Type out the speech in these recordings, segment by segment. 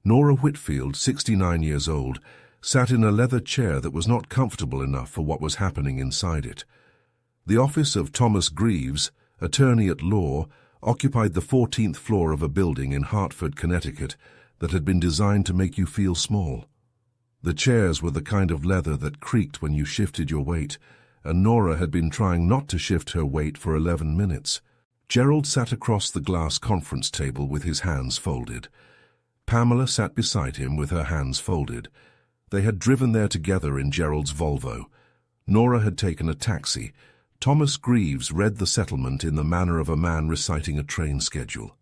Nora Whitfield, 69 years old, sat in a leather chair that was not comfortable enough for what was happening inside it. The office of Thomas Greaves, attorney at law, occupied the 14th floor of a building in Hartford, Connecticut, that had been designed to make you feel small. The chairs were the kind of leather that creaked when you shifted your weight, and Nora had been trying not to shift her weight for 11 minutes. Gerald sat across the glass conference table with his hands folded. Pamela sat beside him with her hands folded. They had driven there together in Gerald's Volvo. Nora had taken a taxi. Thomas Greaves read the settlement in the manner of a man reciting a train schedule.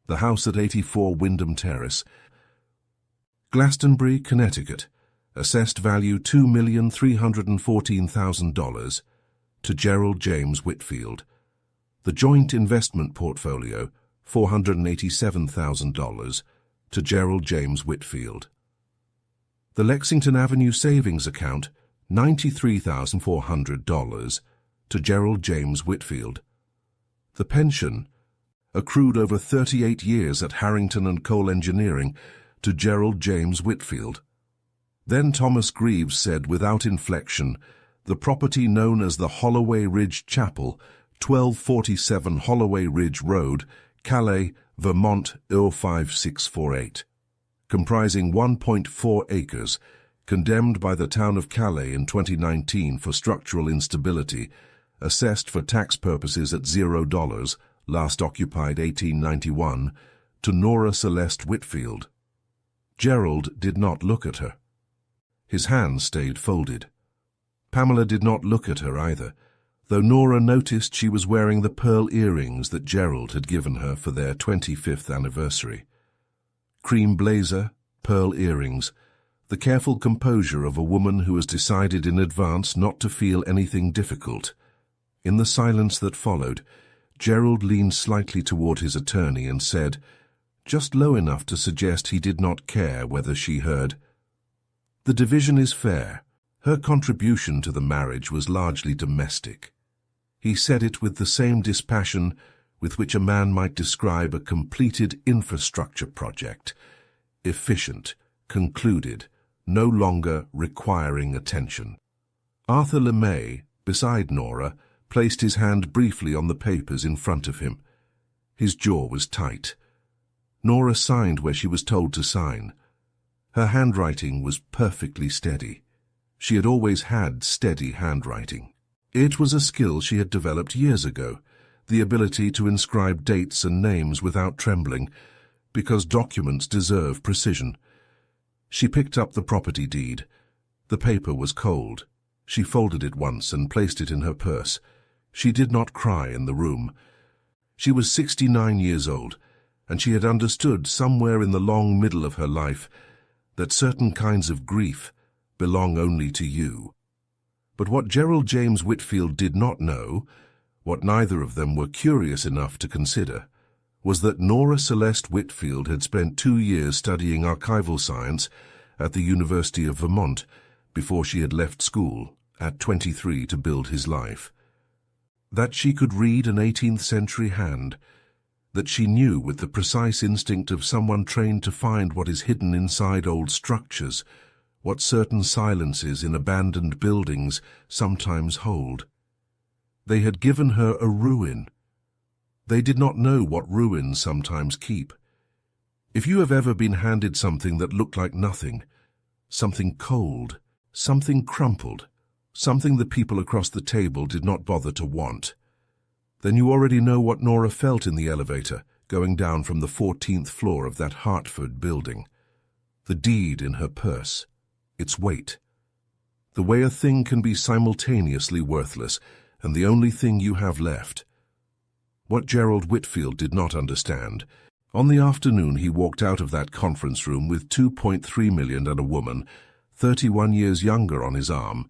The house at 84 Wyndham Terrace, Glastonbury, Connecticut, assessed value $2,314,000 to Gerald James Whitfield. The joint investment portfolio, $487,000 to Gerald James Whitfield. The Lexington Avenue savings account, $93,400 to Gerald James Whitfield. The pension, accrued over 38 years at Harrington and Cole Engineering, to Gerald James Whitfield. Then Thomas Greaves said without inflection, the property known as the Holloway Ridge Chapel, 1247 Holloway Ridge Road, Calais, Vermont 05648, comprising 1.4 acres, condemned by the town of Calais in 2019 for structural instability, assessed for tax purposes at $0, last occupied 1891, to Nora Celeste Whitfield. Gerald did not look at her. His hands stayed folded. Pamela did not look at her either, though Nora noticed she was wearing the pearl earrings that Gerald had given her for their 25th anniversary. Cream blazer, pearl earrings, the careful composure of a woman who has decided in advance not to feel anything difficult. In the silence that followed, Gerald leaned slightly toward his attorney and said, just low enough to suggest he did not care whether she heard, "The division is fair. Her contribution to the marriage was largely domestic." He said it with the same dispassion with which a man might describe a completed infrastructure project, efficient, concluded, no longer requiring attention. Arthur LeMay, beside Nora, placed his hand briefly on the papers in front of him. His jaw was tight. Nora signed where she was told to sign. Her handwriting was perfectly steady. She had always had steady handwriting. It was a skill she had developed years ago, the ability to inscribe dates and names without trembling, because documents deserve precision. She picked up the property deed. The paper was cold. She folded it once and placed it in her purse. She did not cry in the room. She was 69 years old, and she had understood somewhere in the long middle of her life that certain kinds of grief belong only to you. But what Gerald James Whitfield did not know, what neither of them were curious enough to consider, was that Nora Celeste Whitfield had spent 2 years studying archival science at the University of Vermont before she had left school at 23 to build his life. That she could read an 18th century hand, that she knew with the precise instinct of someone trained to find what is hidden inside old structures, what certain silences in abandoned buildings sometimes hold. They had given her a ruin. They did not know what ruins sometimes keep. If you have ever been handed something that looked like nothing, something cold, something crumpled, something the people across the table did not bother to want, then you already know what Nora felt in the elevator going down from the 14th floor of that Hartford building. The deed in her purse, its weight, the way a thing can be simultaneously worthless and the only thing you have left. What Gerald Whitfield did not understand, on the afternoon he walked out of that conference room with $2.3 million and a woman, 31 years younger, on his arm,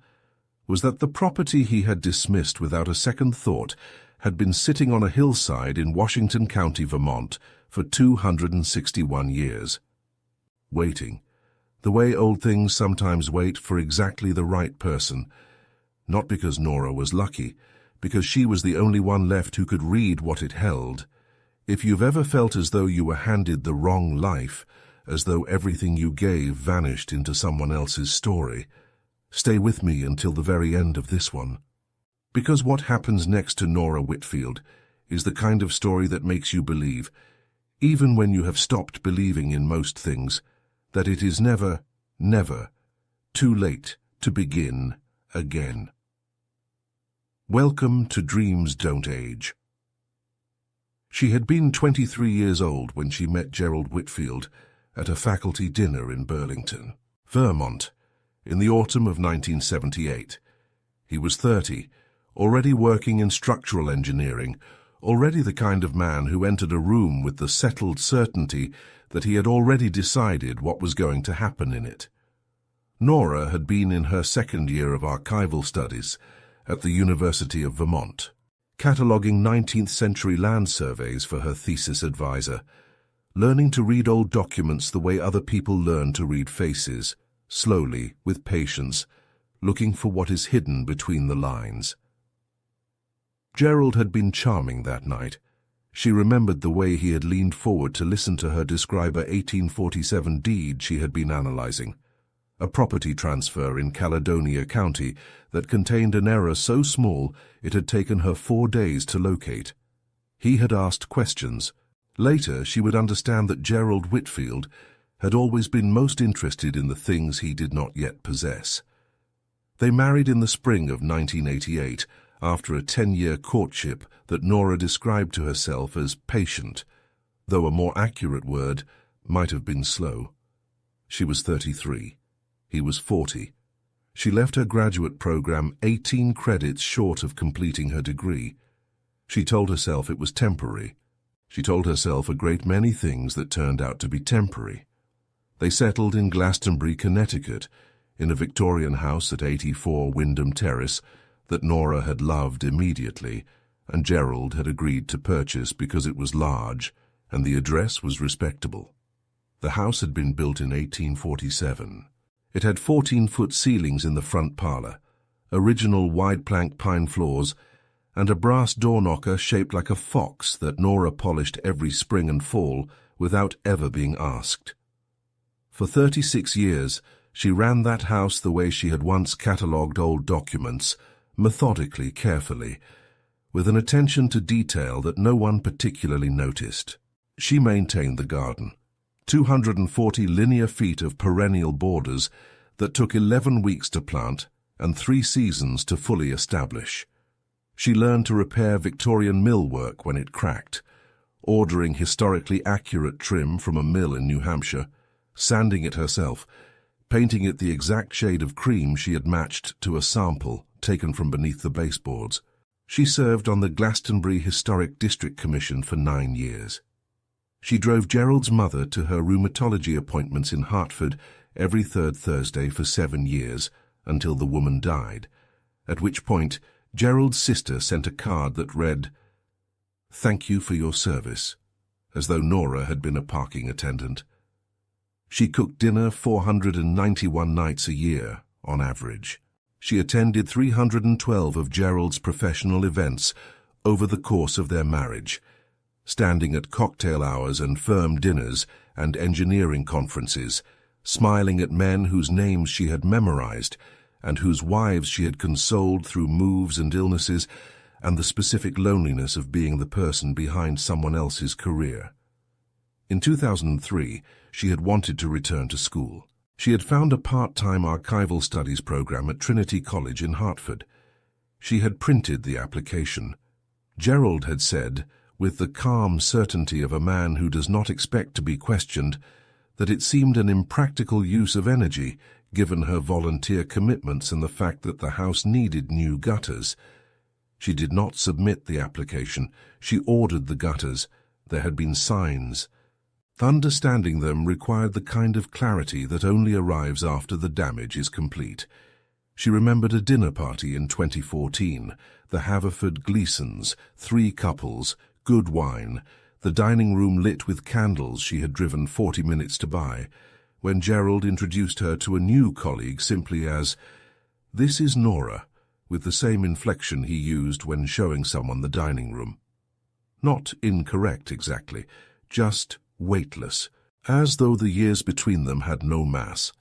was that the property he had dismissed without a second thought had been sitting on a hillside in Washington County, Vermont, for 261 years. Waiting, the way old things sometimes wait for exactly the right person, not because Nora was lucky, because she was the only one left who could read what it held. If you've ever felt as though you were handed the wrong life, as though everything you gave vanished into someone else's story. Stay with me until the very end of this one. Because what happens next to Nora Whitfield is the kind of story that makes you believe, even when you have stopped believing in most things, that it is never, never too late to begin again. Welcome to Dreams Don't Age. She had been 23 years old when she met Gerald Whitfield at a faculty dinner in Burlington, Vermont, in the autumn of 1978. He was 30, already working in structural engineering, already the kind of man who entered a room with the settled certainty that he had already decided what was going to happen in it. Nora had been in her second year of archival studies at the University of Vermont, cataloguing 19th century land surveys for her thesis advisor, learning to read old documents the way other people learn to read faces, slowly, with patience, looking for what is hidden between the lines. Gerald had been charming that night. She remembered the way he had leaned forward to listen to her describe a 1847 deed she had been analyzing, a property transfer in Caledonia County that contained an error so small it had taken her 4 days to locate. He had asked questions. Later, she would understand that Gerald Whitfield had always been most interested in the things he did not yet possess. They married in the spring of 1988, after a 10-year courtship that Nora described to herself as patient, though a more accurate word might have been slow. She was 33. He was 40. She left her graduate program 18 credits short of completing her degree. She told herself it was temporary. She told herself a great many things that turned out to be temporary. They settled in Glastonbury, Connecticut, in a Victorian house at 84 Wyndham Terrace that Nora had loved immediately, and Gerald had agreed to purchase because it was large and the address was respectable. The house had been built in 1847. It had 14-foot ceilings in the front parlor, original wide-plank pine floors, and a brass door knocker shaped like a fox that Nora polished every spring and fall without ever being asked. For 36 years, she ran that house the way she had once catalogued old documents, methodically, carefully, with an attention to detail that no one particularly noticed. She maintained the garden, 240 linear feet of perennial borders that took 11 weeks to plant and 3 seasons to fully establish. She learned to repair Victorian millwork when it cracked, ordering historically accurate trim from a mill in New Hampshire, sanding it herself, painting it the exact shade of cream she had matched to a sample taken from beneath the baseboards. She served on the Glastonbury Historic District Commission for 9 years. She drove Gerald's mother to her rheumatology appointments in Hartford every third Thursday for 7 years, until the woman died, at which point Gerald's sister sent a card that read, "Thank you for your service," as though Nora had been a parking attendant. She cooked dinner 491 nights a year, on average. She attended 312 of Gerald's professional events over the course of their marriage, standing at cocktail hours and firm dinners and engineering conferences, smiling at men whose names she had memorized and whose wives she had consoled through moves and illnesses and the specific loneliness of being the person behind someone else's career. In 2003, she had wanted to return to school. She had found a part-time archival studies program at Trinity College in Hartford. She had printed the application. Gerald had said, with the calm certainty of a man who does not expect to be questioned, that it seemed an impractical use of energy, given her volunteer commitments and the fact that the house needed new gutters. She did not submit the application. She ordered the gutters. There had been signs. Understanding them required the kind of clarity that only arrives after the damage is complete. She remembered a dinner party in 2014, the Haverford Gleasons, 3 couples, good wine, the dining room lit with candles she had driven 40 minutes to buy, when Gerald introduced her to a new colleague simply as, "This is Nora," with the same inflection he used when showing someone the dining room. Not incorrect exactly, just weightless, as though the years between them had no mass.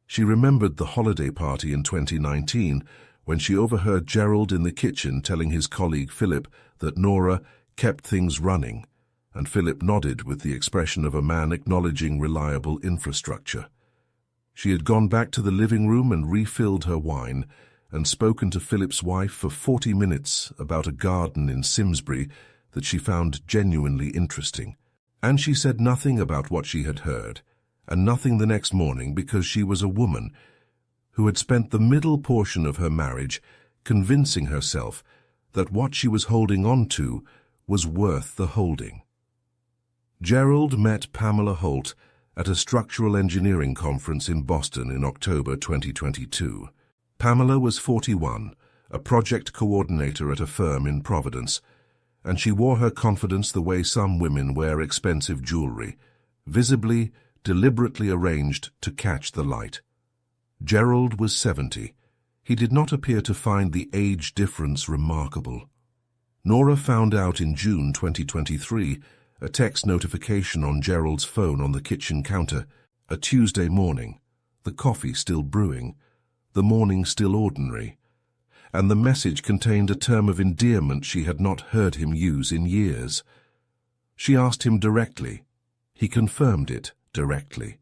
She remembered the holiday party in 2019 when she overheard Gerald in the kitchen telling his colleague Philip that Nora kept things running, and Philip nodded with the expression of a man acknowledging reliable infrastructure. She had gone back to the living room and refilled her wine, and spoken to Philip's wife for 40 minutes about a garden in Simsbury that she found genuinely interesting. And she said nothing about what she had heard, and nothing the next morning because she was a woman who had spent the middle portion of her marriage convincing herself that what she was holding on to was worth the holding. Gerald met Pamela Holt at a structural engineering conference in Boston in October 2022. Pamela was 41, a project coordinator at a firm in Providence, and she wore her confidence the way some women wear expensive jewelry, visibly, deliberately arranged to catch the light. Gerald was 70. He did not appear to find the age difference remarkable. Nora found out in June 2023 a text notification on Gerald's phone on the kitchen counter, a Tuesday morning, the coffee still brewing, the morning still ordinary, and the message contained a term of endearment she had not heard him use in years. She asked him directly. He confirmed it directly.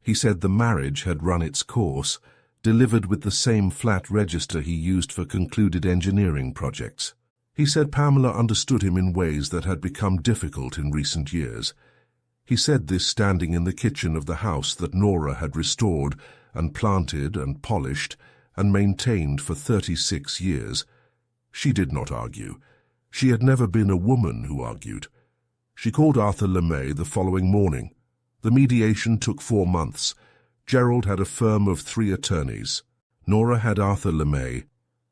He said the marriage had run its course, delivered with the same flat register he used for concluded engineering projects. He said Pamela understood him in ways that had become difficult in recent years. He said this standing in the kitchen of the house that Nora had restored and planted and polished and maintained for 36 years. She did not argue. She had never been a woman who argued. She called Arthur LeMay the following morning. The mediation took 4 months. Gerald had a firm of 3 attorneys. Nora had Arthur LeMay,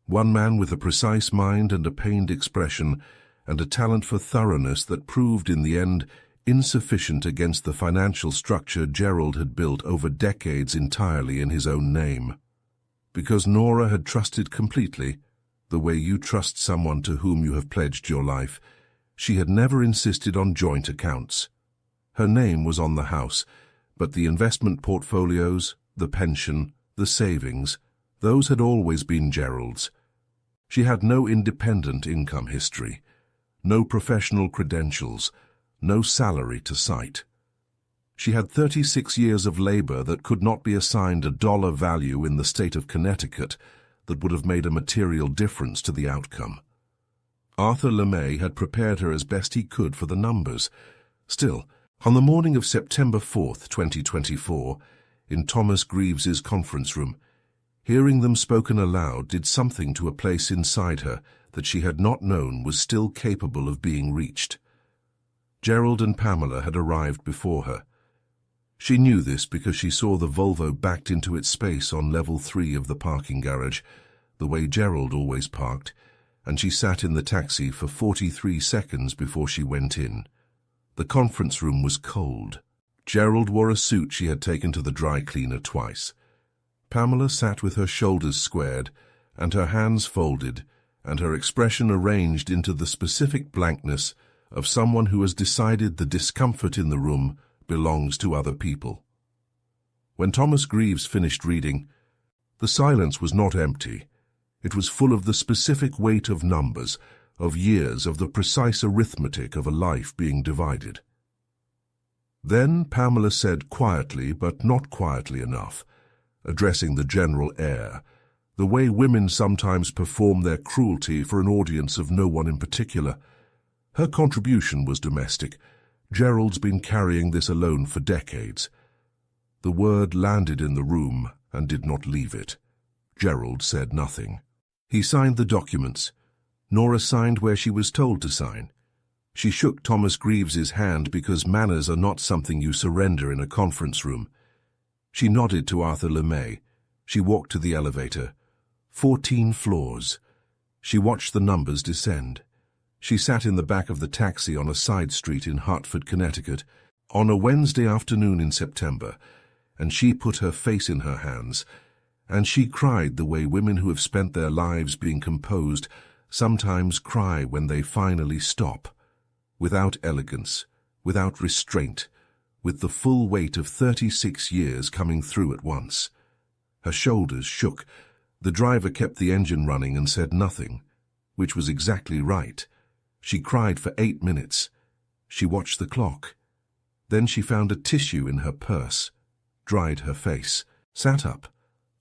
one man with a precise mind and a pained expression, and a talent for thoroughness that proved in the end insufficient against the financial structure Gerald had built over decades entirely in his own name. Because Nora had trusted completely, the way you trust someone to whom you have pledged your life, she had never insisted on joint accounts. Her name was on the house, but the investment portfolios, the pension, the savings, those had always been Gerald's. She had no independent income history, no professional credentials, no salary to cite. She had 36 years of labor that could not be assigned a dollar value in the state of Connecticut that would have made a material difference to the outcome. Arthur LeMay had prepared her as best he could for the numbers. Still, on the morning of September 4th, 2024, in Thomas Greaves's conference room, hearing them spoken aloud did something to a place inside her that she had not known was still capable of being reached. Gerald and Pamela had arrived before her. She knew this because she saw the Volvo backed into its space on level 3 of the parking garage, the way Gerald always parked, and she sat in the taxi for 43 seconds before she went in. The conference room was cold. Gerald wore a suit she had taken to the dry cleaner twice. Pamela sat with her shoulders squared and her hands folded and her expression arranged into the specific blankness of someone who has decided the discomfort in the room belongs to other people. When Thomas Greaves finished reading, the silence was not empty. It was full of the specific weight of numbers, of years, of the precise arithmetic of a life being divided. Then Pamela said quietly, but not quietly enough, addressing the general air, the way women sometimes perform their cruelty for an audience of no one in particular. Her contribution was domestic. Gerald's been carrying this alone for decades. The word landed in the room and did not leave it. Gerald said nothing. He signed the documents. Nora signed where she was told to sign. She shook Thomas Greaves's hand because manners are not something you surrender in a conference room. She nodded to Arthur LeMay. She walked to the elevator. 14 floors. She watched the numbers descend. She sat in the back of the taxi on a side street in Hartford, Connecticut, on a Wednesday afternoon in September, and she put her face in her hands, and she cried the way women who have spent their lives being composed sometimes cry when they finally stop, without elegance, without restraint, with the full weight of 36 years coming through at once. Her shoulders shook. The driver kept the engine running and said nothing, which was exactly right. She cried for 8 minutes. She watched the clock. Then she found a tissue in her purse, dried her face, sat up,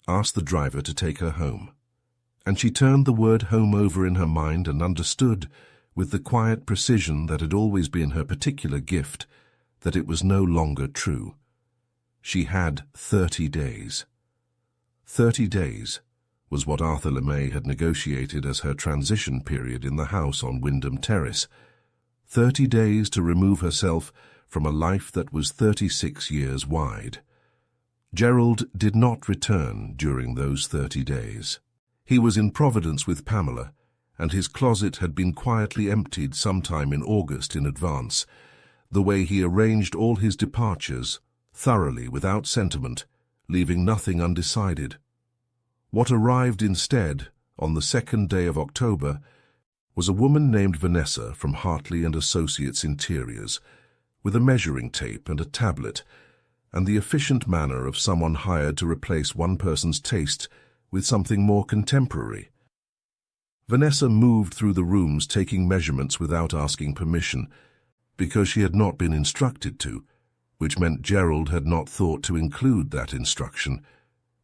asked the driver to take her home. And she turned the word home over in her mind and understood, with the quiet precision that had always been her particular gift, that it was no longer true. She had 30 days. 30 days was what Arthur LeMay had negotiated as her transition period in the house on Wyndham Terrace. 30 days to remove herself from a life that was 36 years wide. Gerald did not return during those 30 days. He was in Providence with Pamela, and his closet had been quietly emptied sometime in August in advance, the way he arranged all his departures, thoroughly without sentiment, leaving nothing undecided. What arrived instead, on the 2nd day of October, was a woman named Vanessa from Hartley and Associates Interiors, with a measuring tape and a tablet, and the efficient manner of someone hired to replace one person's taste with something more contemporary. Vanessa moved through the rooms taking measurements without asking permission, because she had not been instructed to, which meant Gerald had not thought to include that instruction,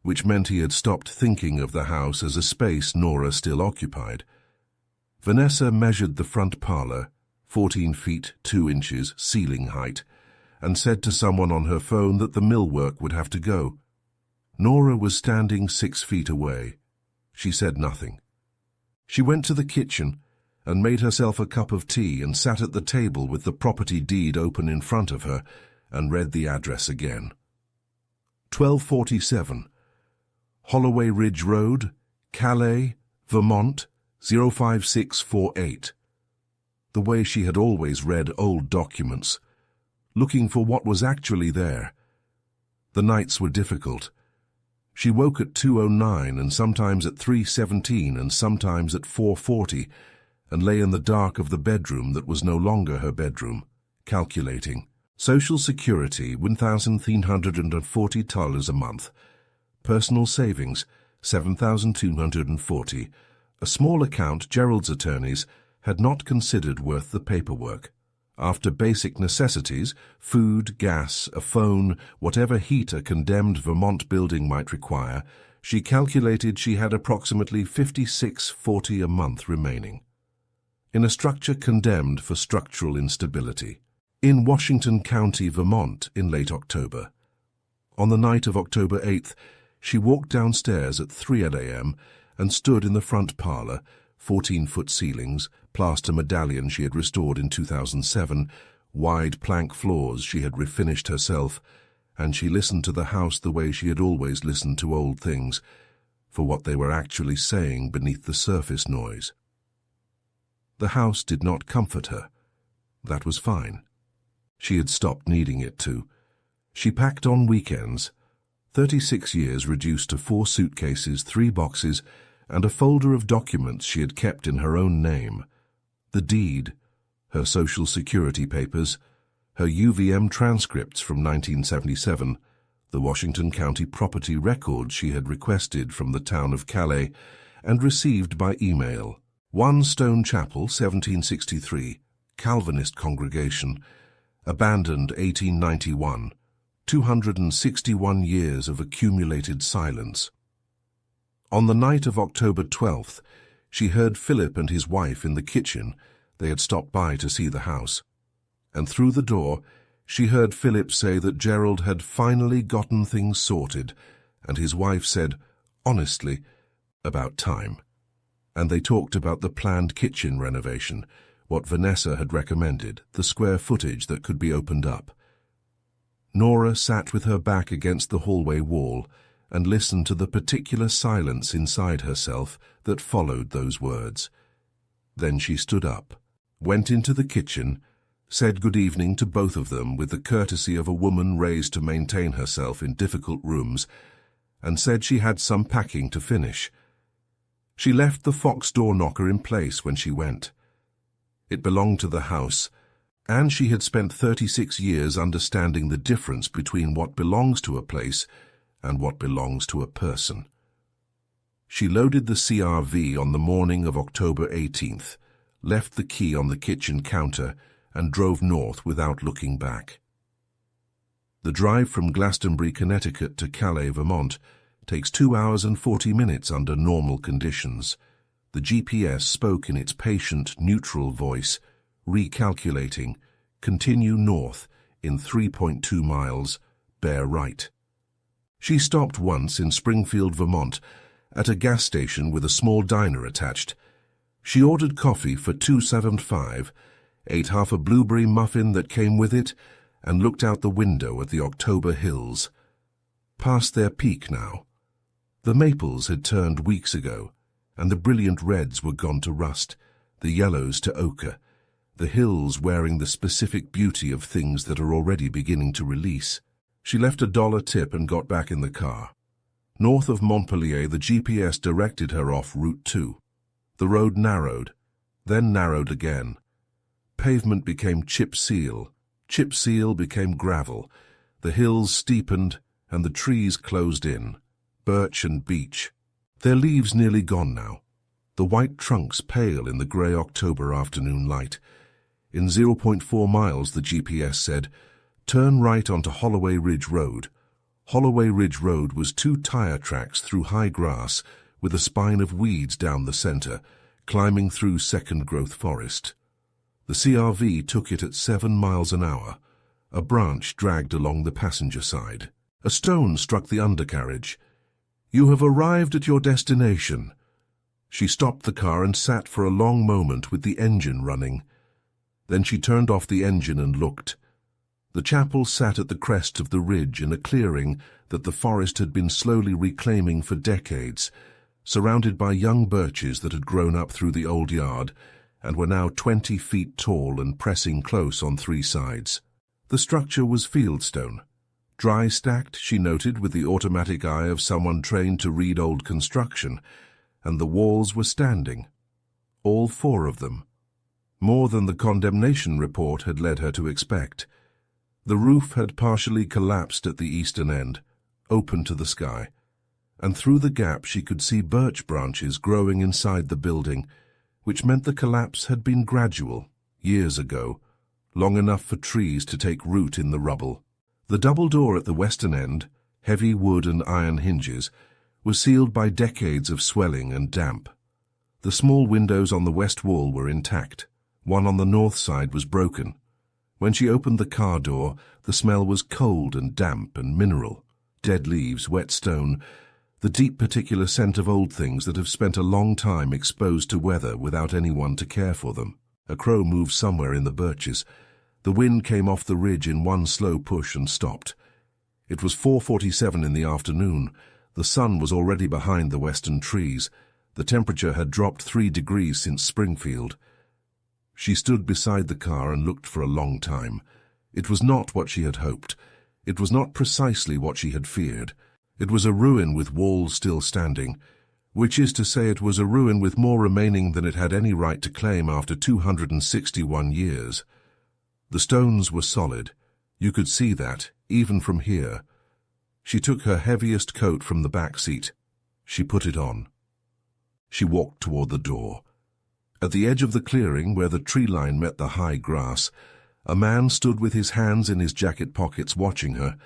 which meant he had stopped thinking of the house as a space Nora still occupied. Vanessa measured the front parlor, 14 feet 2 inches ceiling height, and said to someone on her phone that the millwork would have to go. Nora was standing 6 feet away. She said nothing. She went to the kitchen and made herself a cup of tea and sat at the table with the property deed open in front of her and read the address again. 1247, Holloway Ridge Road, Calais, Vermont, 05648. The way she had always read old documents, looking for what was actually there. The nights were difficult. She woke at 2:09 and sometimes at 3:17 and sometimes at 4:40 and lay in the dark of the bedroom that was no longer her bedroom, calculating. Social Security, $1,340 a month. Personal savings, $7,240. A small account Gerald's attorneys had not considered worth the paperwork. After basic necessities, food, gas, a phone, whatever heat a condemned Vermont building might require, she calculated she had approximately $56.40 a month remaining. In a structure condemned for structural instability. In Washington County, Vermont, in late October. On the night of October 8th, she walked downstairs at 3 a.m. and stood in the front parlor, 14-foot ceilings, plaster medallion she had restored in 2007, wide plank floors she had refinished herself, and she listened to the house the way she had always listened to old things, for what they were actually saying beneath the surface noise. The house did not comfort her. That was fine. She had stopped needing it to. She packed on weekends. 36 years reduced to 4 suitcases, 3 boxes, and a folder of documents she had kept in her own name. The deed, her Social Security papers, her UVM transcripts from 1977, the Washington County property records she had requested from the town of Calais and received by email. 1 Stone Chapel, 1763, Calvinist congregation, abandoned 1891, 261 years of accumulated silence. On the night of October 12th, she heard Philip and his wife in the kitchen. They had stopped by to see the house. And through the door, she heard Philip say that Gerald had finally gotten things sorted, and his wife said, honestly, about time. And they talked about the planned kitchen renovation, what Vanessa had recommended, the square footage that could be opened up. Nora sat with her back against the hallway wall and listened to the particular silence inside herself that followed those words. Then she stood up, went into the kitchen, said good evening to both of them with the courtesy of a woman raised to maintain herself in difficult rooms, and said she had some packing to finish. She left the Fox door knocker in place when she went. It belonged to the house, and she had spent 36 years understanding the difference between what belongs to a place and what belongs to a person. She loaded the CR-V on the morning of October 18th, left the key on the kitchen counter, and drove north without looking back. The drive from Glastonbury, Connecticut to Calais, Vermont takes 2 hours and 40 minutes under normal conditions. The GPS spoke in its patient, neutral voice, recalculating, continue north in 3.2 miles, bear right. She stopped once in Springfield, Vermont, at a gas station with a small diner attached. She ordered coffee for $2.75, ate half a blueberry muffin that came with it, and looked out the window at the October hills. Past their peak now. The maples had turned weeks ago, and the brilliant reds were gone to rust, the yellows to ochre, the hills wearing the specific beauty of things that are already beginning to release. She left a $1 tip and got back in the car. North of Montpelier, the GPS directed her off Route 2. The road narrowed, then narrowed again. Pavement became chip seal became gravel, the hills steepened, and the trees closed in, birch and beech. Their leaves nearly gone now, the white trunks pale in the grey October afternoon light. In 0.4 miles, the GPS said, turn right onto Holloway Ridge Road. Holloway Ridge Road was 2 tire tracks through high grass with a spine of weeds down the center, climbing through second-growth forest. The CR-V took it at 7 miles an hour. A branch dragged along the passenger side. A stone struck the undercarriage. You have arrived at your destination. She stopped the car and sat for a long moment with the engine running. Then she turned off the engine and looked. The chapel sat at the crest of the ridge in a clearing that the forest had been slowly reclaiming for decades, surrounded by young birches that had grown up through the old yard and were now 20 feet tall and pressing close on 3 sides. The structure was fieldstone. Dry stacked, she noted with the automatic eye of someone trained to read old construction, and the walls were standing. All 4 of them. More than the condemnation report had led her to expect. The roof had partially collapsed at the eastern end, open to the sky, and through the gap she could see birch branches growing inside the building, which meant the collapse had been gradual, years ago, long enough for trees to take root in the rubble. The double door at the western end, heavy wood and iron hinges, was sealed by decades of swelling and damp. The small windows on the west wall were intact. One on the north side was broken. When she opened the car door, the smell was cold and damp and mineral. Dead leaves, wet stone, the deep particular scent of old things that have spent a long time exposed to weather without anyone to care for them. A crow moved somewhere in the birches. The wind came off the ridge in one slow push and stopped. It was 4:47 in the afternoon. The sun was already behind the western trees. The temperature had dropped 3 degrees since Springfield. She stood beside the car and looked for a long time. It was not what she had hoped. It was not precisely what she had feared. It was a ruin with walls still standing, which is to say it was a ruin with more remaining than it had any right to claim after 261 years. The stones were solid. You could see that, even from here. She took her heaviest coat from the back seat. She put it on. She walked toward the door. At the edge of the clearing, where the tree line met the high grass, a man stood with his hands in his jacket pockets watching her,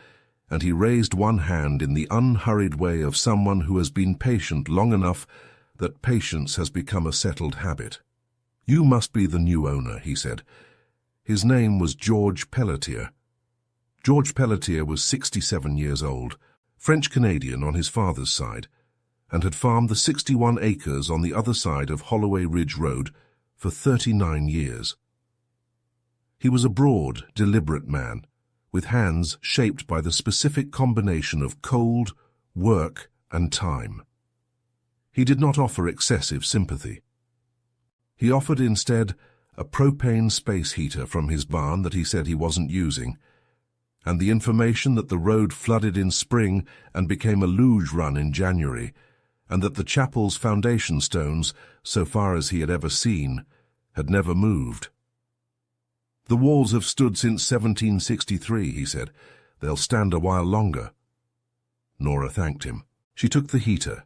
and he raised one hand in the unhurried way of someone who has been patient long enough that patience has become a settled habit. "You must be the new owner," he said. His name was George Pelletier. George Pelletier was 67 years old, French-Canadian on his father's side, and had farmed the 61 acres on the other side of Holloway Ridge Road for 39 years. He was a broad, deliberate man, with hands shaped by the specific combination of cold, work, and time. He did not offer excessive sympathy. He offered instead a propane space heater from his barn that he said he wasn't using, and the information that the road flooded in spring and became a luge run in January, and that the chapel's foundation stones, so far as he had ever seen, had never moved. "The walls have stood since 1763, he said. "They'll stand a while longer." Nora thanked him. She took the heater.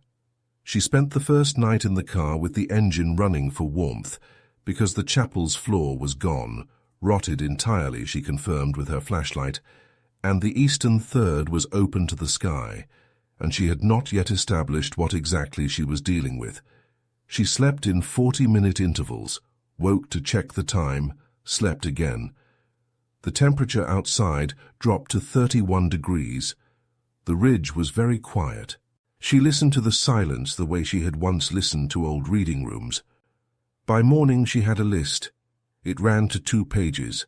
She spent the first night in the car with the engine running for warmth, because the chapel's floor was gone, rotted entirely, she confirmed with her flashlight, and the eastern third was open to the sky, and she had not yet established what exactly she was dealing with. She slept in 40-minute intervals, woke to check the time, slept again. The temperature outside dropped to 31 degrees. The ridge was very quiet. She listened to the silence the way she had once listened to old reading rooms. By morning she had a list. It ran to 2 pages.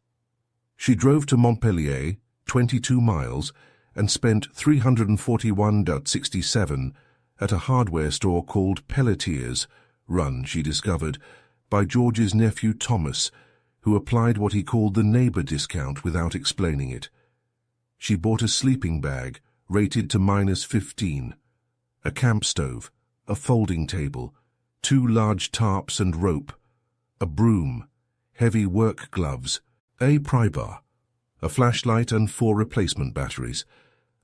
She drove to Montpellier, 22 miles, and spent 341.67 at a hardware store called Pelletier's, run, she discovered, by George's nephew Thomas, who applied what he called the neighbor discount without explaining it. She bought a sleeping bag, rated to -15, a camp stove, a folding table, 2 large tarps and rope, a broom, heavy work gloves, a pry bar, a flashlight and 4 replacement batteries,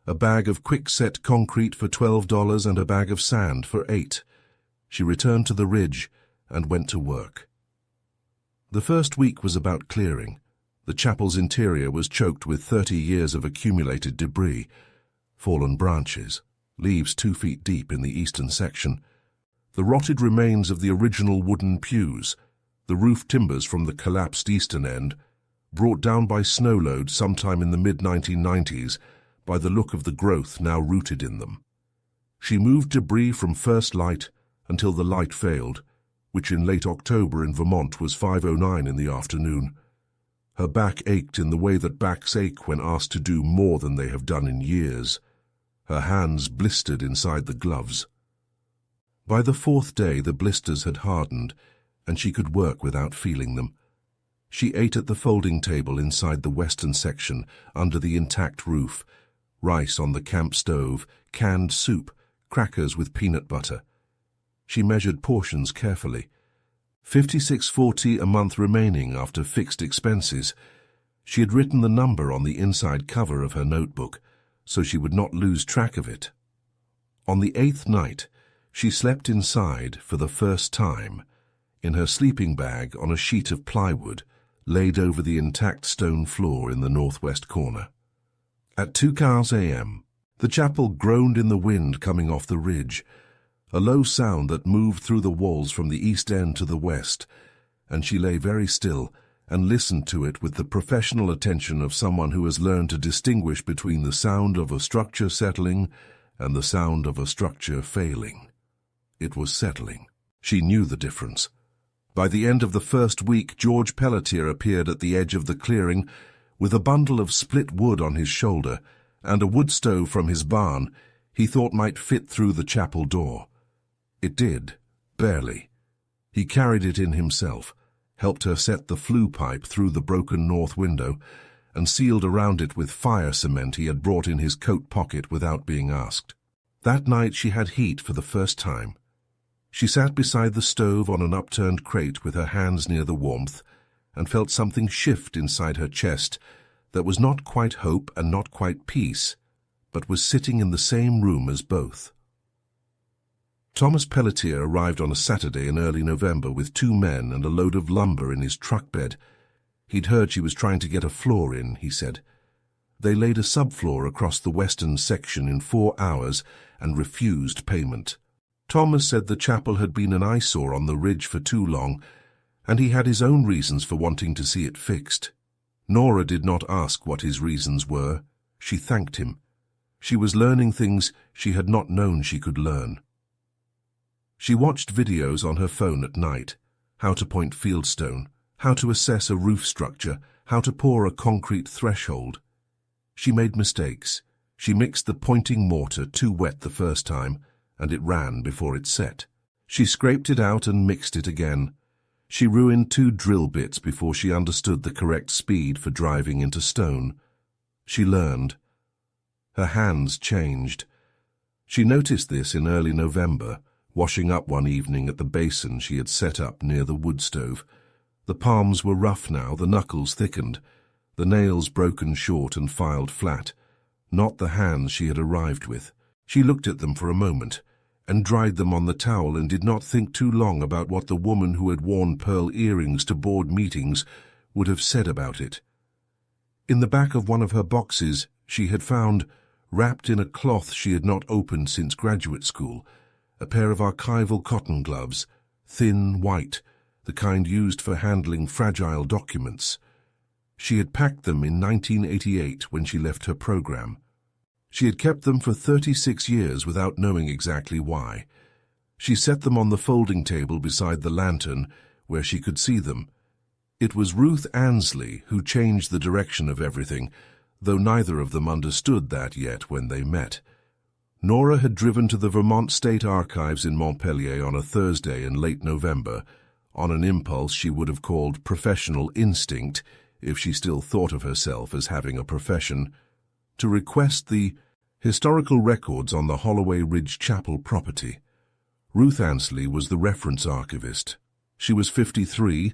a bag of quick-set concrete for $12 and a bag of sand for $8. She returned to the ridge and went to work. The first week was about clearing. The chapel's interior was choked with 30 years of accumulated debris, fallen branches, leaves 2 feet deep in the eastern section, the rotted remains of the original wooden pews, the roof timbers from the collapsed eastern end, brought down by snow load sometime in the mid-1990s by the look of the growth now rooted in them. She moved debris from first light until the light failed, which in late October in Vermont was 5:09 in the afternoon. Her back ached in the way that backs ache when asked to do more than they have done in years. Her hands blistered inside the gloves. By the 4th day the blisters had hardened, and she could work without feeling them. She ate at the folding table inside the western section, under the intact roof, rice on the camp stove, canned soup, crackers with peanut butter. She measured portions carefully. $56.40 a month remaining after fixed expenses. She had written the number on the inside cover of her notebook, so she would not lose track of it. On the 8th night, she slept inside for the first time, in her sleeping bag on a sheet of plywood laid over the intact stone floor in the northwest corner. At 2:00 a.m., the chapel groaned in the wind coming off the ridge, a low sound that moved through the walls from the east end to the west, and she lay very still and listened to it with the professional attention of someone who has learned to distinguish between the sound of a structure settling and the sound of a structure failing. It was settling. She knew the difference. By the end of the first week, George Pelletier appeared at the edge of the clearing with a bundle of split wood on his shoulder and a wood stove from his barn he thought might fit through the chapel door. It did, barely. He carried it in himself, helped her set the flue pipe through the broken north window, and sealed around it with fire cement he had brought in his coat pocket without being asked. That night she had heat for the first time. She sat beside the stove on an upturned crate with her hands near the warmth, and felt something shift inside her chest that was not quite hope and not quite peace, but was sitting in the same room as both. Thomas Pelletier arrived on a Saturday in early November with 2 men and a load of lumber in his truck bed. He'd heard she was trying to get a floor in, he said. They laid a subfloor across the western section in 4 hours and refused payment. Thomas said the chapel had been an eyesore on the ridge for too long, and he had his own reasons for wanting to see it fixed. Nora did not ask what his reasons were. She thanked him. She was learning things she had not known she could learn. She watched videos on her phone at night, how to point fieldstone, how to assess a roof structure, how to pour a concrete threshold. She made mistakes. She mixed the pointing mortar too wet the first time, and it ran before it set. She scraped it out and mixed it again. She ruined 2 drill bits before she understood the correct speed for driving into stone. She learned. Her hands changed. She noticed this in early November, washing up one evening at the basin she had set up near the wood stove. The palms were rough now, the knuckles thickened, the nails broken short and filed flat, not the hands she had arrived with. She looked at them for a moment, and dried them on the towel, and did not think too long about what the woman who had worn pearl earrings to board meetings would have said about it. In the back of one of her boxes she had found, wrapped in a cloth she had not opened since graduate school, a pair of archival cotton gloves, thin, white, the kind used for handling fragile documents. She had packed them in 1988 when she left her program. She had kept them for 36 years without knowing exactly why. She set them on the folding table beside the lantern where she could see them. It was Ruth Annesley who changed the direction of everything, though neither of them understood that yet when they met. Nora had driven to the Vermont State Archives in Montpelier on a Thursday in late November, on an impulse she would have called professional instinct if she still thought of herself as having a profession, to request the historical records on the Holloway Ridge Chapel property. Ruth Annesley was the reference archivist. She was 53,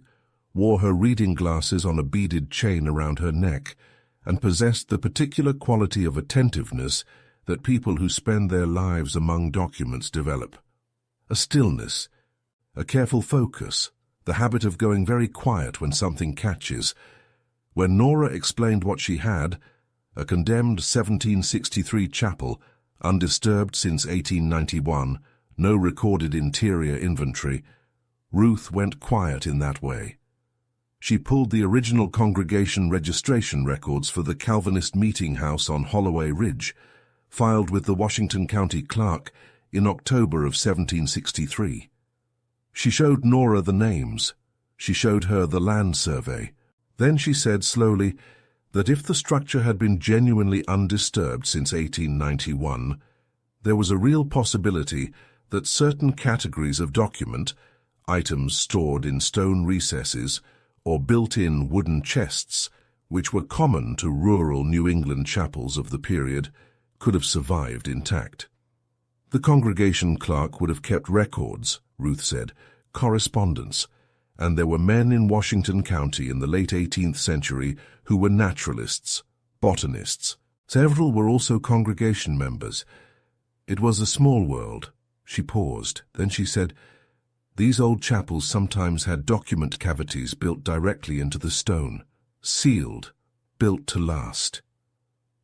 wore her reading glasses on a beaded chain around her neck, and possessed the particular quality of attentiveness that people who spend their lives among documents develop. A stillness, a careful focus, the habit of going very quiet when something catches. When Nora explained what she had, a condemned 1763 chapel, undisturbed since 1891, no recorded interior inventory, Ruth went quiet in that way. She pulled the original congregation registration records for the Calvinist meeting house on Holloway Ridge, filed with the Washington County Clerk in October of 1763. She showed Nora the names. She showed her the land survey. Then she said slowly that if the structure had been genuinely undisturbed since 1891, there was a real possibility that certain categories of document, items stored in stone recesses or built-in wooden chests, which were common to rural New England chapels of the period, could have survived intact. The congregation clerk would have kept records, Ruth said, correspondence, and there were men in Washington County in the late 18th century who were naturalists, botanists. Several were also congregation members. It was a small world. She paused. Then she said, "These old chapels sometimes had document cavities built directly into the stone, sealed, built to last."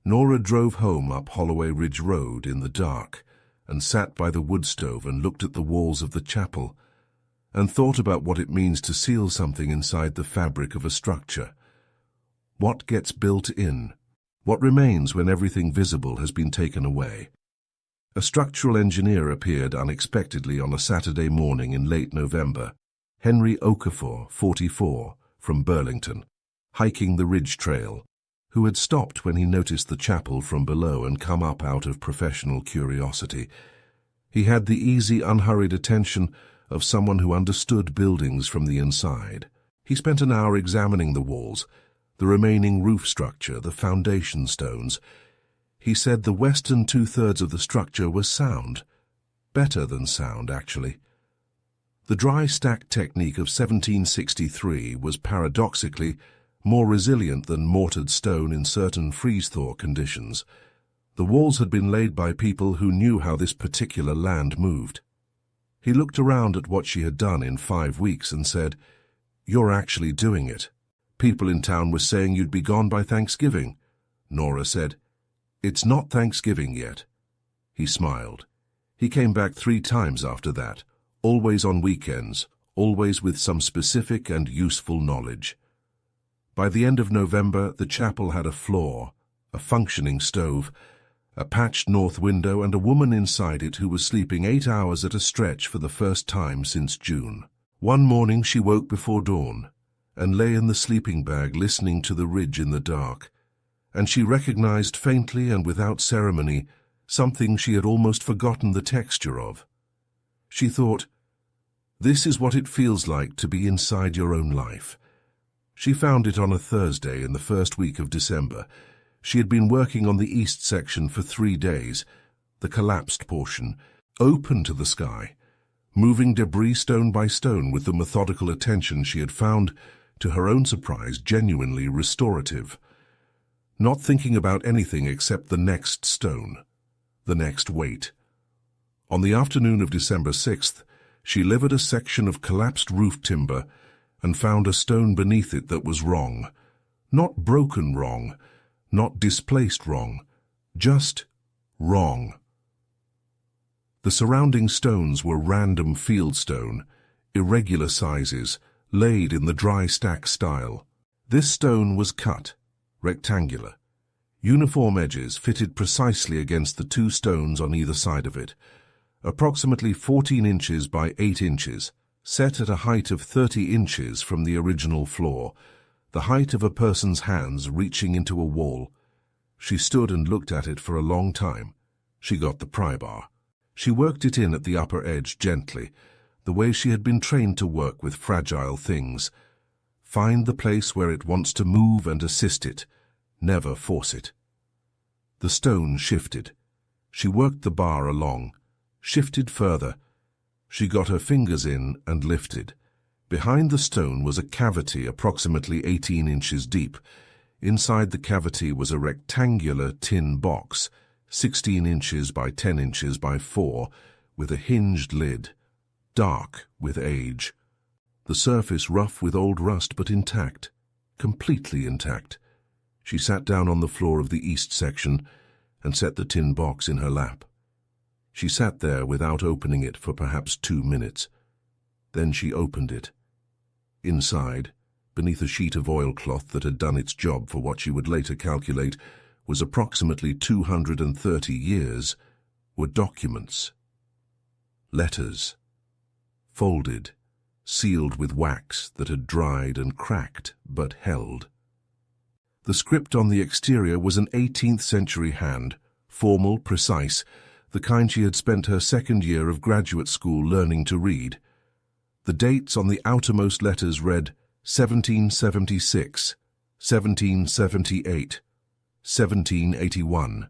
Nora drove home up Holloway Ridge Road in the dark and sat by the wood stove and looked at the walls of the chapel and thought about what it means to seal something inside the fabric of a structure. What gets built in? What remains when everything visible has been taken away? A structural engineer appeared unexpectedly on a Saturday morning in late November, Henry Okafor, 44, from Burlington, hiking the Ridge Trail, who had stopped when he noticed the chapel from below and come up out of professional curiosity. He had the easy, unhurried attention of someone who understood buildings from the inside. He spent an hour examining the walls, the remaining roof structure, the foundation stones. He said the western two-thirds of the structure was sound. Better than sound, actually. The dry stack technique of 1763 was paradoxically more resilient than mortared stone in certain freeze-thaw conditions. The walls had been laid by people who knew how this particular land moved. He looked around at what she had done in 5 weeks and said, "You're actually doing it. People in town were saying you'd be gone by Thanksgiving." Nora said, "It's not Thanksgiving yet." He smiled. He came back 3 times after that, always on weekends, always with some specific and useful knowledge. By the end of November, the chapel had a floor, a functioning stove, a patched north window, and a woman inside it who was sleeping 8 hours at a stretch for the first time since June. One morning she woke before dawn and lay in the sleeping bag listening to the ridge in the dark, and she recognized faintly and without ceremony something she had almost forgotten the texture of. She thought, "This is what it feels like to be inside your own life." She found it on a Thursday in the first week of December. She had been working on the east section for 3 days, the collapsed portion, open to the sky, moving debris stone by stone with the methodical attention she had found to her own surprise, genuinely restorative. Not thinking about anything except the next stone, the next weight. On the afternoon of December 6th, she levered a section of collapsed roof timber and found a stone beneath it that was wrong. Not broken wrong, not displaced wrong, just wrong. The surrounding stones were random fieldstone, irregular sizes, laid in the dry stack style. This stone was cut, rectangular. Uniform edges fitted precisely against the two stones on either side of it. Approximately 14 inches by 8 inches, set at a height of 30 inches from the original floor, the height of a person's hands reaching into a wall. She stood and looked at it for a long time. She got the pry bar. She worked it in at the upper edge gently, the way she had been trained to work with fragile things. Find the place where it wants to move and assist it, never force it. The stone shifted. She worked the bar along, shifted further. She got her fingers in and lifted. Behind the stone was a cavity approximately 18 inches deep. Inside the cavity was a rectangular tin box, 16 inches by 10 inches by 4, with a hinged lid, dark with age. The surface rough with old rust but intact, completely intact. She sat down on the floor of the east section and set the tin box in her lap. She sat there without opening it for perhaps 2 minutes. Then she opened it. Inside, beneath a sheet of oilcloth that had done its job for what she would later calculate was approximately 230 years, were documents. Letters. Folded, sealed with wax that had dried and cracked but held. The script on the exterior was an 18th century hand, formal, precise, the kind she had spent her second year of graduate school learning to read. The dates on the outermost letters read 1776, 1778, 1781.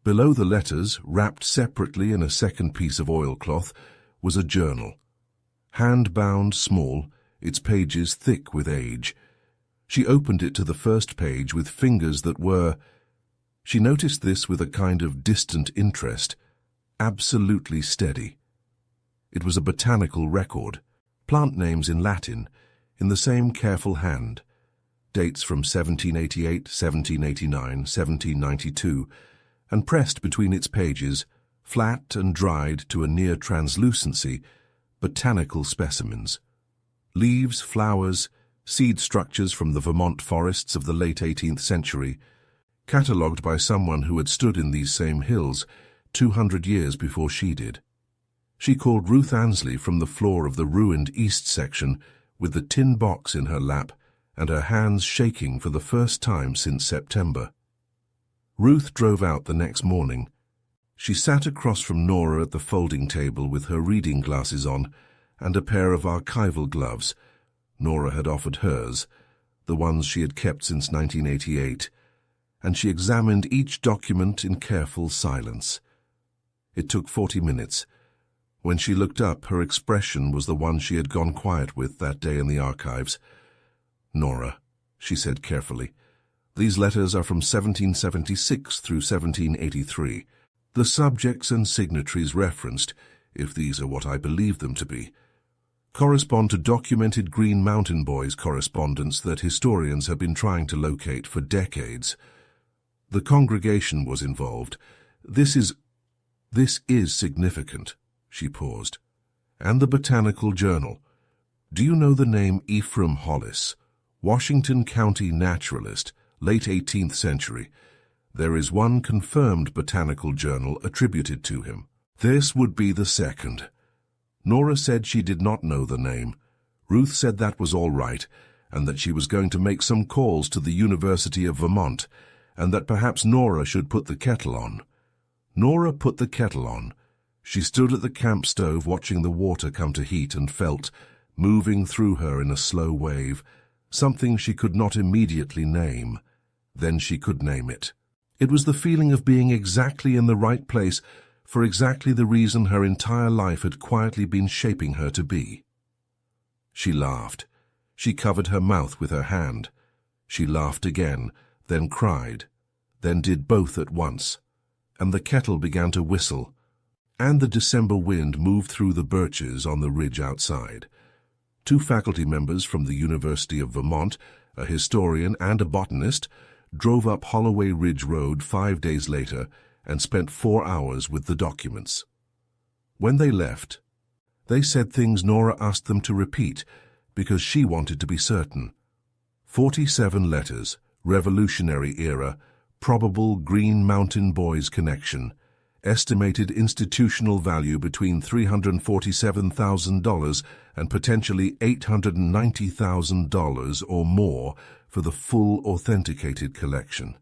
Below the letters, wrapped separately in a second piece of oilcloth, was a journal. Hand-bound, small, its pages thick with age. She opened it to the first page with fingers that were— She noticed this with a kind of distant interest, absolutely steady. It was a botanical record, plant names in Latin, in the same careful hand, dates from 1788, 1789, 1792, and pressed between its pages, flat and dried to a near translucency, botanical specimens. Leaves, flowers, seed structures from the Vermont forests of the late 18th century, catalogued by someone who had stood in these same hills 200 years before she did. She called Ruth Ansley from the floor of the ruined east section with the tin box in her lap and her hands shaking for the first time since September. Ruth drove out the next morning. She sat across from Nora at the folding table with her reading glasses on and a pair of archival gloves. Nora had offered hers, the ones she had kept since 1988, and she examined each document in careful silence. It took 40 minutes. When she looked up, her expression was the one she had gone quiet with that day in the archives. "Nora," she said carefully, "these letters are from 1776 through 1783. The subjects and signatories referenced, if these are what I believe them to be, correspond to documented Green Mountain Boys correspondence that historians have been trying to locate for decades. The congregation was involved. This is significant." She paused. "And the Botanical Journal. Do you know the name Ephraim Hollis, Washington County naturalist, late 18th century? There is one confirmed Botanical Journal attributed to him. This would be the second." Nora said she did not know the name. Ruth said that was all right, and that she was going to make some calls to the University of Vermont, and that perhaps Nora should put the kettle on. Nora put the kettle on. She stood at the camp stove watching the water come to heat and felt, moving through her in a slow wave, something she could not immediately name. Then she could name it. It was the feeling of being exactly in the right place for exactly the reason her entire life had quietly been shaping her to be. She laughed. She covered her mouth with her hand. She laughed again, then cried, then did both at once, and the kettle began to whistle, and the December wind moved through the birches on the ridge outside. 2 faculty members from the University of Vermont, a historian and a botanist, drove up Holloway Ridge Road 5 days later and spent 4 hours with the documents. When they left, they said things Nora asked them to repeat because she wanted to be certain. 47 letters, Revolutionary era, probable Green Mountain Boys connection, estimated institutional value between $347,000 and potentially $890,000 or more for the full authenticated collection.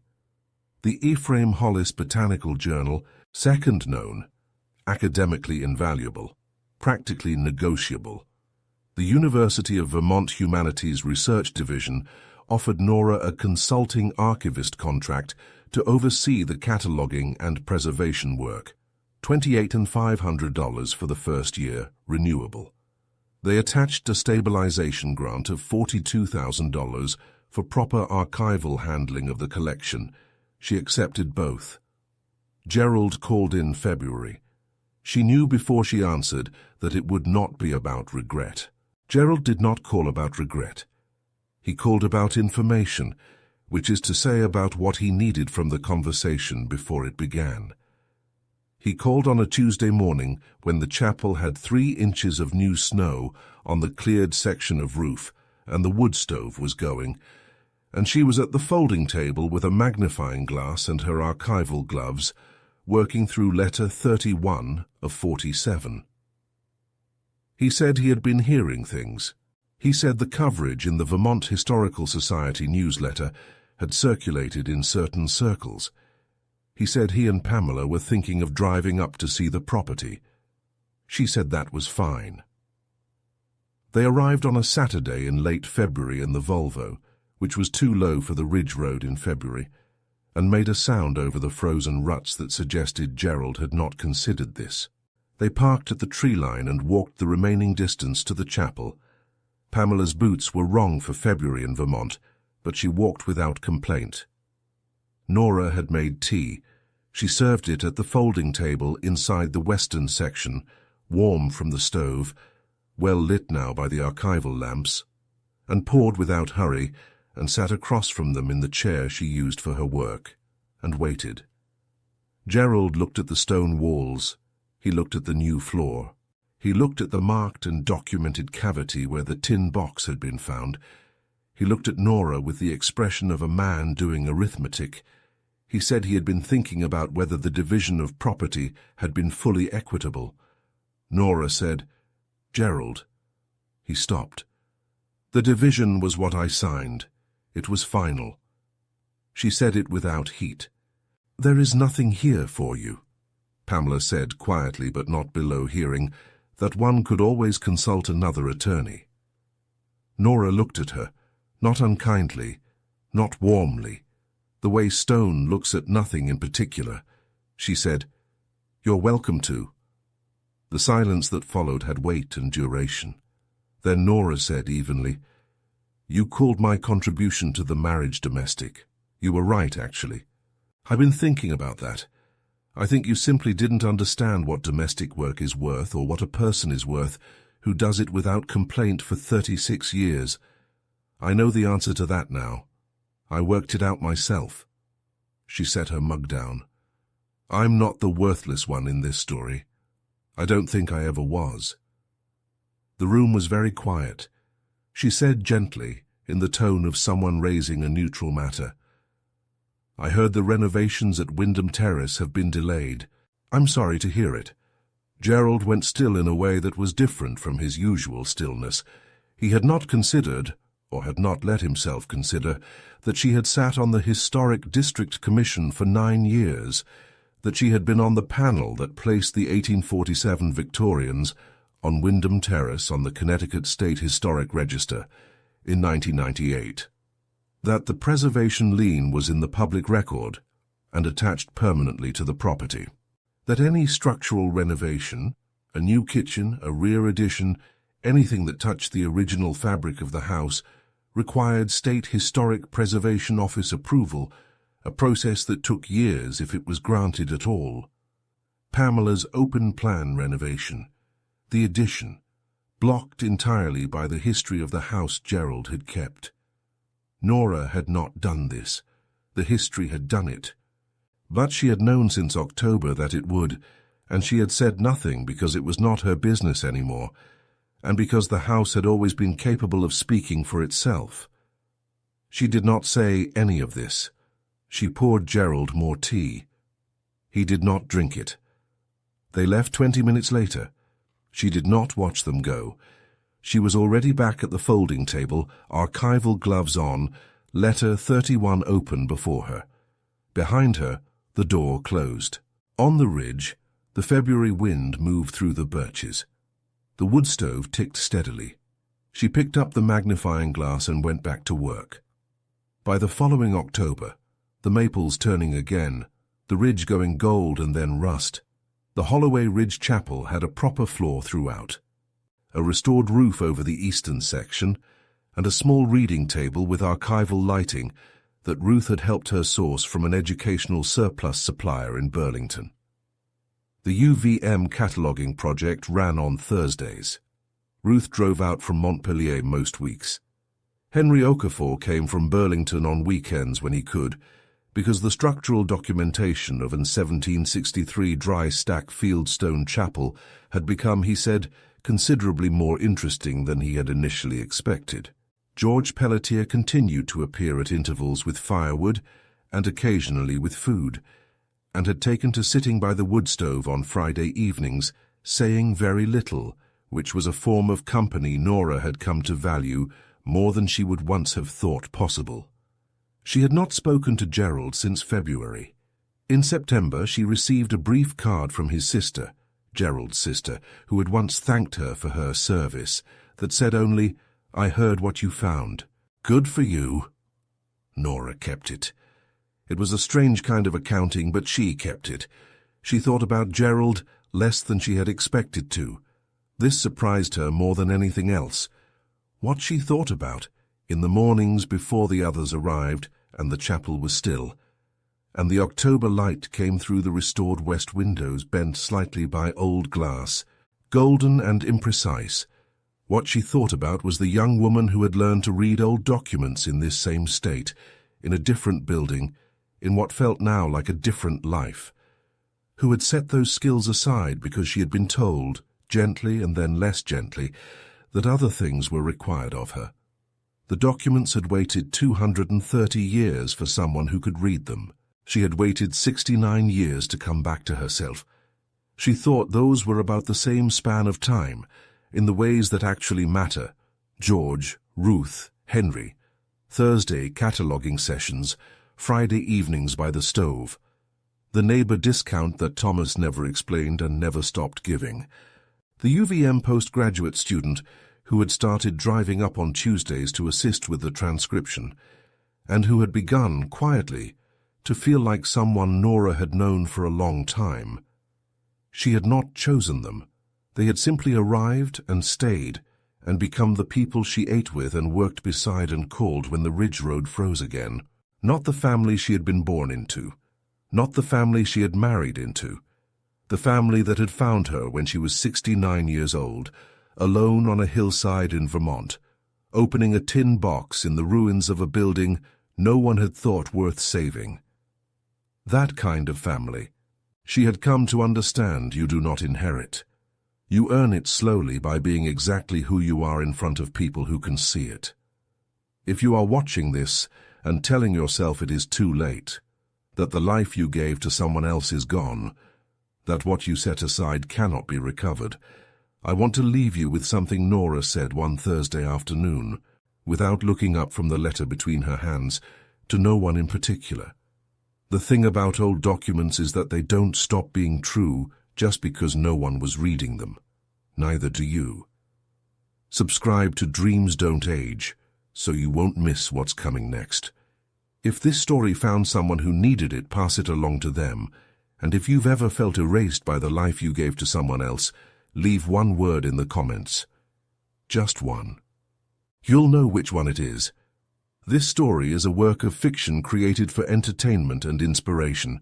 The Ephraim Hollis Botanical Journal, second known, academically invaluable, practically negotiable. The University of Vermont Humanities Research Division offered Nora a consulting archivist contract to oversee the cataloging and preservation work, $28,500 for the first year, renewable. They attached a stabilization grant of $42,000 for proper archival handling of the collection. She accepted both. Gerald called in February. She knew before she answered that it would not be about regret. Gerald did not call about regret. He called about information, which is to say about what he needed from the conversation before it began. He called on a Tuesday morning when the chapel had 3 inches of new snow on the cleared section of roof and the wood stove was going, and she was at the folding table with a magnifying glass and her archival gloves, working through letter 31 of 47. He said he had been hearing things. He said the coverage in the Vermont Historical Society newsletter had circulated in certain circles. He said he and Pamela were thinking of driving up to see the property. She said that was fine. They arrived on a Saturday in late February in the Volvo, which was too low for the Ridge Road in February, and made a sound over the frozen ruts that suggested Gerald had not considered this. They parked at the tree line and walked the remaining distance to the chapel. Pamela's boots were wrong for February in Vermont, but she walked without complaint. Nora had made tea. She served it at the folding table inside the western section, warm from the stove, well lit now by the archival lamps, and poured without hurry, and sat across from them in the chair she used for her work, and waited. Gerald looked at the stone walls. He looked at the new floor. He looked at the marked and documented cavity where the tin box had been found. He looked at Nora with the expression of a man doing arithmetic. He said he had been thinking about whether the division of property had been fully equitable. Nora said, "Gerald." He stopped. "The division was what I signed. It was final." She said it without heat. "There is nothing here for you." Pamela said quietly but not below hearing that one could always consult another attorney. Nora looked at her, not unkindly, not warmly, the way stone looks at nothing in particular. She said, "You're welcome to." The silence that followed had weight and duration. Then Nora said evenly, "You called my contribution to the marriage domestic. You were right, actually. I've been thinking about that. I think you simply didn't understand what domestic work is worth or what a person is worth who does it without complaint for 36 years. I know the answer to that now. I worked it out myself." She set her mug down. "I'm not the worthless one in this story. I don't think I ever was." The room was very quiet. She said gently, in the tone of someone raising a neutral matter, "I heard the renovations at Wyndham Terrace have been delayed. I'm sorry to hear it." Gerald went still in a way that was different from his usual stillness. He had not considered, or had not let himself consider, that she had sat on the Historic District Commission for 9 years, that she had been on the panel that placed the 1847 Victorians on Wyndham Terrace on the Connecticut State Historic Register in 1998. That the preservation lien was in the public record and attached permanently to the property. That any structural renovation, a new kitchen, a rear addition, Anything that touched the original fabric of the house required State Historic Preservation Office approval, a process that took years if it was granted at all. Pamela's open-plan renovation, the addition, blocked entirely by the history of the house Gerald had kept. Nora had not done this. The history had done it. But she had known since October that it would, and she had said nothing because it was not her business anymore, and because the house had always been capable of speaking for itself. She did not say any of this. She poured Gerald more tea. He did not drink it. They left 20 minutes later. She did not watch them go. She was already back at the folding table, archival gloves on, letter 31 open before her. Behind her, the door closed. On the ridge, the February wind moved through the birches. The wood stove ticked steadily. She picked up the magnifying glass and went back to work. By the following October, the maples turning again, the ridge going gold and then rust, the Holloway Ridge Chapel had a proper floor throughout, a restored roof over the eastern section, and a small reading table with archival lighting that Ruth had helped her source from an educational surplus supplier in Burlington. The UVM cataloging project ran on Thursdays. Ruth drove out from Montpelier most weeks. Henry Okafor came from Burlington on weekends when he could, because the structural documentation of an 1763 dry stack fieldstone chapel had become, he said, considerably more interesting than he had initially expected. George Pelletier continued to appear at intervals with firewood and occasionally with food, and had taken to sitting by the wood stove on Friday evenings, saying very little, which was a form of company Nora had come to value more than she would once have thought possible. She had not spoken to Gerald since February. In September, she received a brief card from his sister, Gerald's sister, who had once thanked her for her service, that said only, "I heard what you found. Good for you." Nora kept it. It was a strange kind of accounting, but she kept it. She thought about Gerald less than she had expected to. This surprised her more than anything else. What she thought about, in the mornings before the others arrived and the chapel was still, and the October light came through the restored west windows bent slightly by old glass, golden and imprecise. What she thought about was the young woman who had learned to read old documents in this same state, in a different building, in what felt now like a different life, who had set those skills aside because she had been told, gently and then less gently, that other things were required of her. The documents had waited 230 years for someone who could read them. She had waited 69 years to come back to herself. She thought those were about the same span of time, in the ways that actually matter. George, Ruth, Henry, Thursday cataloguing sessions, Friday evenings by the stove, the neighbor discount that Thomas never explained and never stopped giving, the UVM postgraduate student who had started driving up on Tuesdays to assist with the transcription, and who had begun, quietly, to feel like someone Nora had known for a long time. She had not chosen them. They had simply arrived and stayed, and become the people she ate with and worked beside and called when the ridge road froze again. Not the family she had been born into, not the family she had married into, the family that had found her when she was 69 years old, alone on a hillside in Vermont, opening a tin box in the ruins of a building no one had thought worth saving. That kind of family. She had come to understand you do not inherit. You earn it slowly by being exactly who you are in front of people who can see it. If you are watching this and telling yourself it is too late, that the life you gave to someone else is gone, that what you set aside cannot be recovered, I want to leave you with something Nora said one Thursday afternoon, without looking up from the letter between her hands, to no one in particular. The thing about old documents is that they don't stop being true just because no one was reading them. Neither do you. Subscribe to Dreams Don't Age, so you won't miss what's coming next. If this story found someone who needed it, pass it along to them. And if you've ever felt erased by the life you gave to someone else, leave one word in the comments. Just one. You'll know which one it is. This story is a work of fiction created for entertainment and inspiration.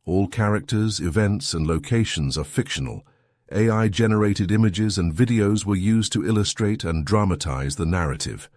All characters, events, and locations are fictional. AI-generated images and videos were used to illustrate and dramatize the narrative.